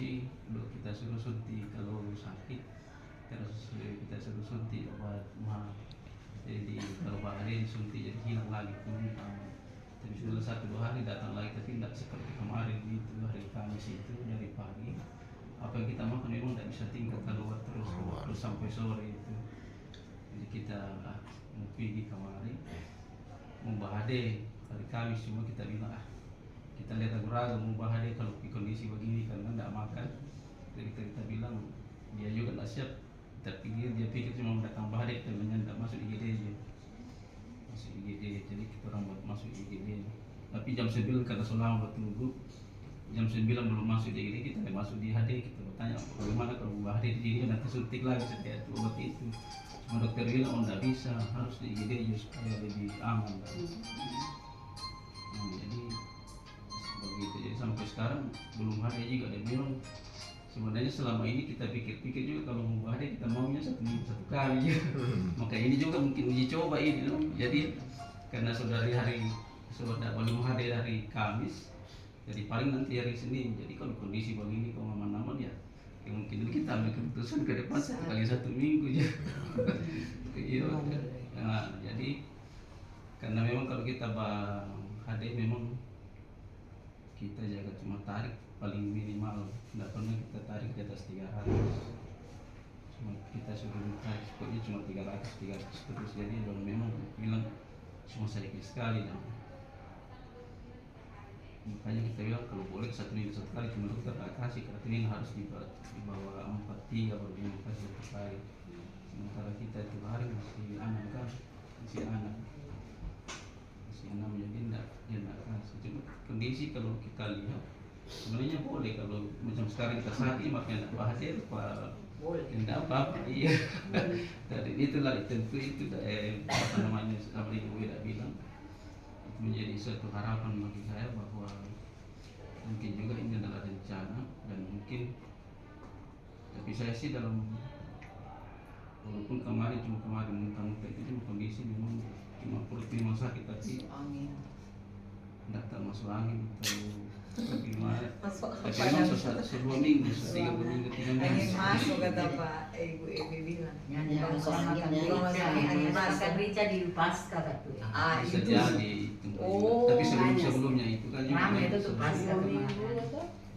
kondisi dulu kita suruh suntik kalau sakit, terus kita suruh suntik obat mah, jadi kalau hari disuntik jadi hilang lagi pun. Tapi sudah 1-2 hari datang lagi, tapi tidak seperti kemarin itu hari Kamis itu dari pagi apa yang kita makan memang tidak bisa tinggal keluar terus sampai sore itu. Jadi kita mau pergi kemarin membahade hari Kamis, cuma kita bilang kita lihat ragu membahade kalau kondisi begini karena tidak makan. Jadi kita bilang dia juga tidak siap, tapi dia pikir cuma datang bahade, temannya tidak masuk IGD aja, masuk IGD. Jadi kita orang buat masuk IGD, tapi jam 9 karena selama bertunggu jam 9 belum masuk di IGD, kita masuk di HD. Kita bertanya bagaimana kalau bahade di IGD nanti suntik lagi setiap obat itu. Cuma dokter bilang tidak bisa, harus di IGD supaya lebih aman. Jadi begitu. Jadi sampai sekarang belum ada juga. Dan memang sebenarnya selama ini kita pikir-pikir juga kalau mau ada kita maunya 1 minggu 1 kali. Maka ini juga mungkin uji coba ini loh. Jadi karena sudah belum ada hari Kamis, jadi paling nanti hari Senin. Jadi kalau kondisi begini kalau aman-aman ya mungkin kita ambil keputusan ke depan 1 kali 1 minggu ya. Nah, jadi karena memang kalau kita HD memang kita jaga cuma tarik paling minimal, tidak pernah kita tarik di atas 300. Cuma kita suruh tarik pokoknya cuma 300 terus. Jadi memang bilang cuma sedikit sekali dan makanya kita bilang kalau boleh 1 minggu 1 kali, cuma dokter tak kasih karena ini harus di bawah 4-3 baru dia kasih 1 kali. Sementara kita itu hari masih anak kan, masih anak. Jadi tidak kasih. Cuma kondisi kalau kita lihat sebenarnya boleh, kalau macam sekarang kita sakit makanya tidak bahas boleh, tidak apa-apa. Iya. Dari itulah tentu itu apa namanya sama Ibu Wida bilang itu menjadi suatu harapan bagi saya bahwa mungkin juga ini adalah rencana dan mungkin, tapi saya sih dalam walaupun kemarin muntah-muntah itu cuma kondisi memang cuma perut memang sakit, tapi tidak termasuk angin atau gimana. Tapi memang sebelum minggu, 3 minggu, 3 minggu. Angin masuk kata Pak Ibu bilang. Angin masuk Rica di pasca katanya. Bisa jadi itu. Tapi sebelumnya itu kan ramai itu tuh pasca kemarin.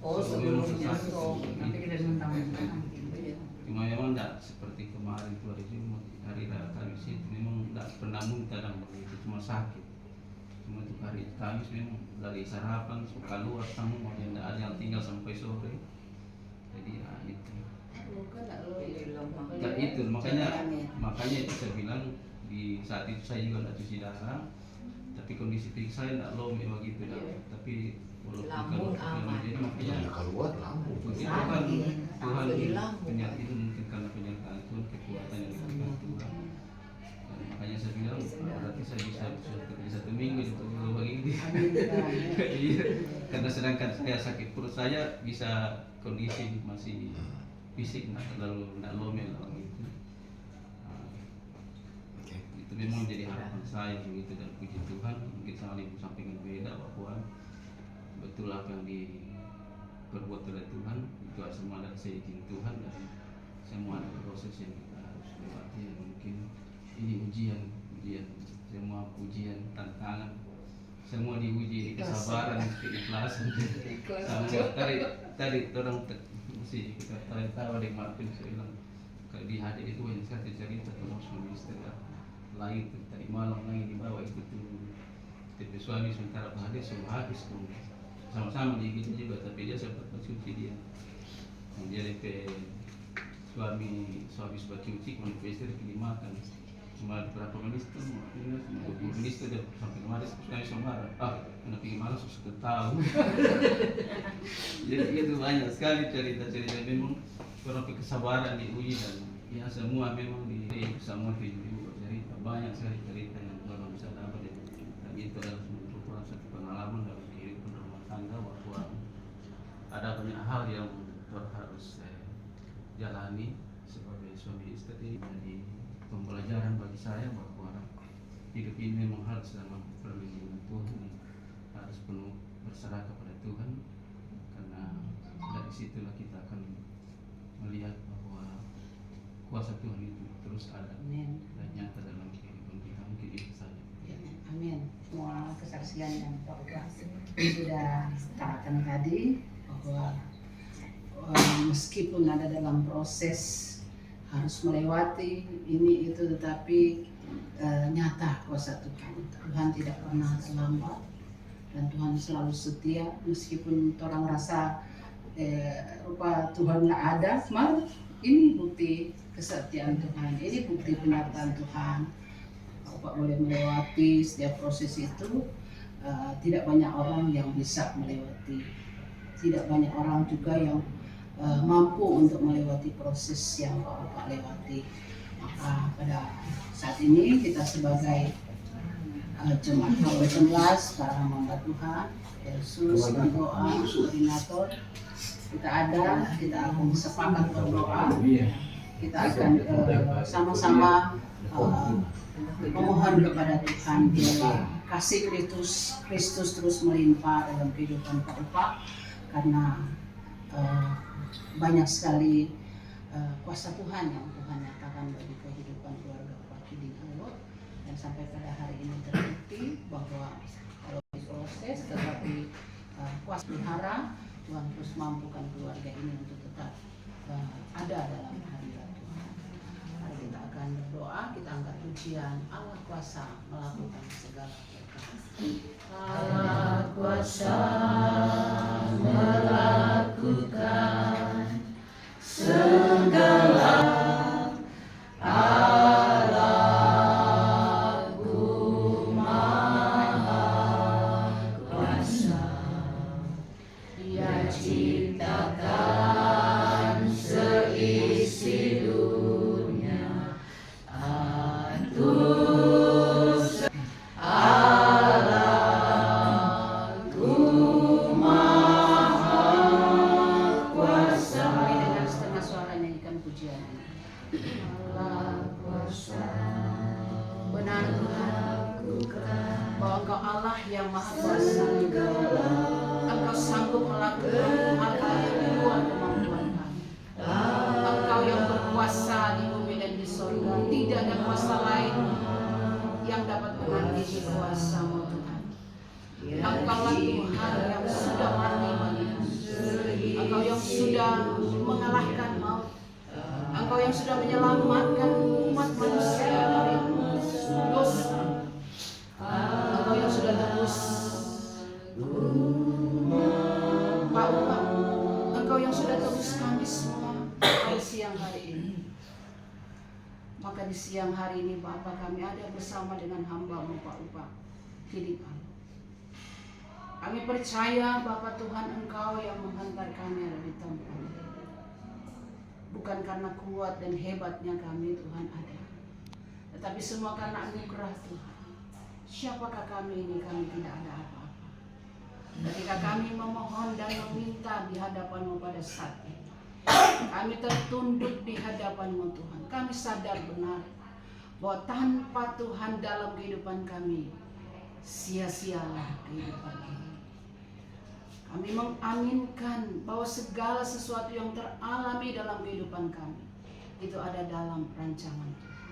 Sebelumnya. Tapi kita mentang-mentang. Cuma memang tidak seperti kemarin itu hari Kamis itu memang tidak pernah muntah dan begitu, cuma sakit. Cuma itu hari Kamis memang dari sarapan suka keluar semua, yang tidak ada yang tinggal sampai sore. Jadi itu. Itu makanya itu saya bilang di saat itu saya juga tidak cuci darah, tapi kondisi fisik saya tidak lome begitu dah. Tapi walaupun kalau jadi makanya keluar lambung. Begitu kan Tuhan penyakit itu mungkin karena penyertaan Tuhan, kekuatan yang diberikan Tuhan. Dan makanya saya bilang berarti saya bisa kerja 1 minggu itu kalau begini. Iya. Karena sedangkan saya sakit perut, saya bisa kondisi masih fisik tidak lome lah gitu. Itu memang jadi harapan saya begitu, dan puji Tuhan mungkin sangat ibu sampaikan beda bahwa betul apa yang diperbuat oleh Tuhan itu semua dari seizin Tuhan, dan semua ada proses yang kita harus lewati. Mungkin ini ujian, semua ujian, tantangan, semua diuji kesabaran, keikhlasan. Sama tadi orang mesti kita tahu di Martin saya bilang kalau di hati itu yang saya cerita tentang suami istri lain tadi malam lagi di bawah itu tuh tapi suami sementara hari semua habis tuh sama-sama gitu juga, tapi dia sempat bercuci dia DP suami sudah cuci kemudian istri pergi makan cuma berapa menit tuh, cuma 20 menit tuh sampai kemarin suami sama karena pergi malam sudah tahu. Jadi itu banyak sekali cerita-cerita memang orang kesabaran diuji, dan ya semua memang semua video cerita banyak sekali cerita yang orang bisa dapat, dan itu adalah merupakan satu pengalaman dalam kehidupan rumah tangga bahwa ada banyak hal yang harus jalani sebagai suami istri. Jadi pembelajaran bagi saya bahwa hidup ini memang harus dalam perlindungan Tuhan, harus penuh berserah kepada Tuhan, karena dari disitulah kita akan melihat bahwa kuasa Tuhan itu terus ada Amin. dan nyata dalam kehidupan kita. Mungkin itu saja. Amin. Semua kesaksian yang Bapak sudah katakan tadi bahwa meskipun ada dalam proses harus melewati ini itu, tetapi nyata kuasa Tuhan. Tuhan tidak pernah terlambat dan Tuhan selalu setia meskipun orang rasa rupa Tuhan nggak ada. Malah ini bukti kesetiaan Tuhan, ini bukti penyertaan Tuhan. Bapak boleh melewati setiap proses itu. Tidak banyak orang yang bisa melewati, tidak banyak orang juga yang mampu untuk melewati proses yang Bapak lewati. Maka pada saat ini kita sebagai jemaat K18 para hamba Tuhan, Yesus berdoa koordinator, kita akan sepakat berdoa. Kita akan sama-sama memohon kepada Tuhan biarlah kasih Kristus terus melimpah dalam kehidupan Bapak, karena banyak sekali kuasa Tuhan yang Tuhan nyatakan bagi kehidupan keluarga Pak Kiding Alot, dan sampai pada hari ini terbukti bahwa kalau proses tetapi kuasa pelihara Tuhan terus mampukan keluarga ini untuk tetap ada dalam hadirat Tuhan. Mari kita akan berdoa, kita angkat pujian Allah kuasa melakukan segala perkara. Allah kuasa melakukan segala. Allahku Maha Kuasa, Dia ciptakan seisi dunia. Atus Allahku Maha Kuasa. Mari dengan setengah suara nyanyikan pujian ini. Allah kuasa, benar Tuhan, bahwa Engkau Allah yang Maha Kuasa. Engkau sanggup melakukan hal-hal yang di luar kemampuan kami. Engkau yang berkuasa di bumi dan di surga. Tidak ada kuasa lain yang dapat menandingi kuasa-Mu Tuhan. Engkaulah Tuhan yang sudah mati bagi kami. Engkau yang sudah mengalahkan maut. Engkau yang sudah menyelamatkan umat manusia dari dosa. Engkau yang sudah tebus Pak Upa. Engkau yang sudah tebus kami semua pada siang hari ini. Maka di siang hari ini Bapa, kami ada bersama dengan hamba-Mu Pak Upa Kiding Alot. Kami percaya Bapa Tuhan, Engkau yang menghantar kami ada di tempat ini. Bukan karena kuat dan hebatnya kami Tuhan ada, tetapi semua karena anugerah Tuhan. Siapakah kami ini? Kami tidak ada apa-apa. Ketika kami memohon dan meminta di hadapan-Mu pada saat ini, kami tertunduk di hadapan-Mu Tuhan. Kami sadar benar bahwa tanpa Tuhan dalam kehidupan kami, sia-sialah kehidupan ini. Kami mengaminkan bahwa segala sesuatu yang teralami dalam kehidupan kami itu ada dalam rancangan Tuhan.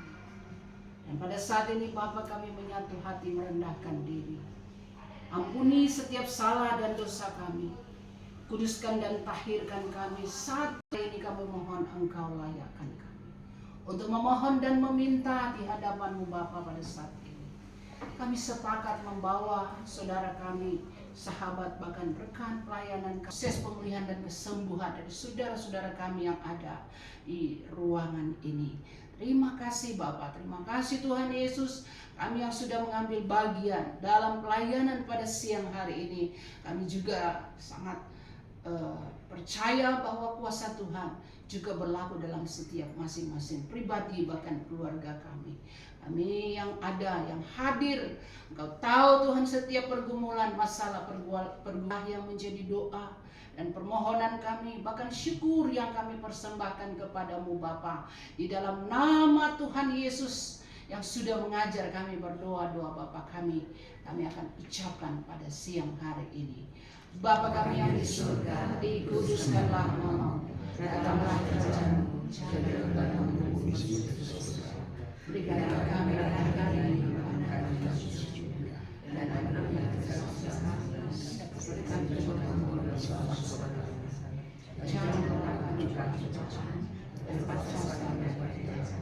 Dan pada saat ini Bapa, kami menyatu hati merendahkan diri. Ampuni setiap salah dan dosa kami. Kuduskan dan tahirkan kami. Saat ini kami mohon Engkau layakkan kami untuk memohon dan meminta di hadapan-Mu Bapa pada saat ini. Kami sepakat membawa saudara kami, sahabat, bahkan rekan pelayanan, proses pemulihan dan kesembuhan dari saudara-saudara kami yang ada di ruangan ini. Terima kasih Bapak, terima kasih Tuhan Yesus. Kami yang sudah mengambil bagian dalam pelayanan pada siang hari ini, kami juga sangat percaya bahwa kuasa Tuhan juga berlaku dalam setiap masing-masing pribadi bahkan keluarga kami. Kami yang ada, yang hadir, Engkau tahu Tuhan setiap pergumulan, masalah, pergumulan yang menjadi doa dan permohonan kami, bahkan syukur yang kami persembahkan kepadamu Bapa. Di dalam nama Tuhan Yesus yang sudah mengajar kami berdoa-doa Bapa kami akan ucapkan pada siang hari ini. Bapa kami yang di surga, dikuduskanlah namamu, datanglah kerajaan-Mu, jadilah kehendakmu di surga. Berikanlah kami hari kami makan kami juga, dan ampunilah dosa kami, seperti kami mengampuni dosa kami. Jangan membawa kami ke pencobaan, dan lepaskan kami dari dosa.